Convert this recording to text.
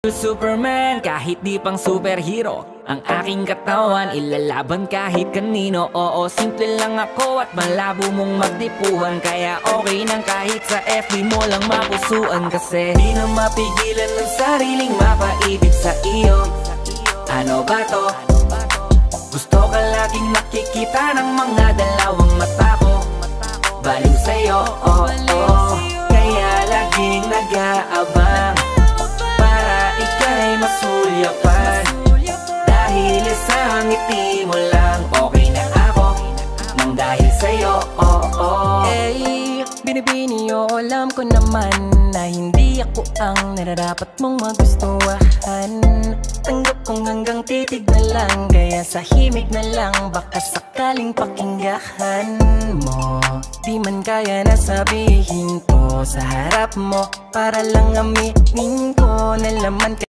Superman, kahit di pang superhero, ang aking katawan ilalaban kahit kanino. Oo, simple lang ako at malabo mong magdipuhan, kaya okay nang kahit sa FB mo lang mapusuan. Kasi di na mapigilan ng sariling mapaibig sa iyo. Ano ba to? Gusto ka laging nakikita ng mga dalawang mata ko. Baliw sa'yo, oh, oh. Kaya laging nag-aabang para ika'y masulyapan. Dahil isang ngiti mo lang, okay na ako nang dahil sa'yo, oh, oh. Hey, binibini, alam ko naman na hindi ako ang nararapat mong magustuhan. Tanggap kong hanggang titig na lang, kaya sa himig na lang, baka sakaling pakinggan mo. Di man kaya na sabihin ko sa harap mo, para lang aminin ko na laman ka.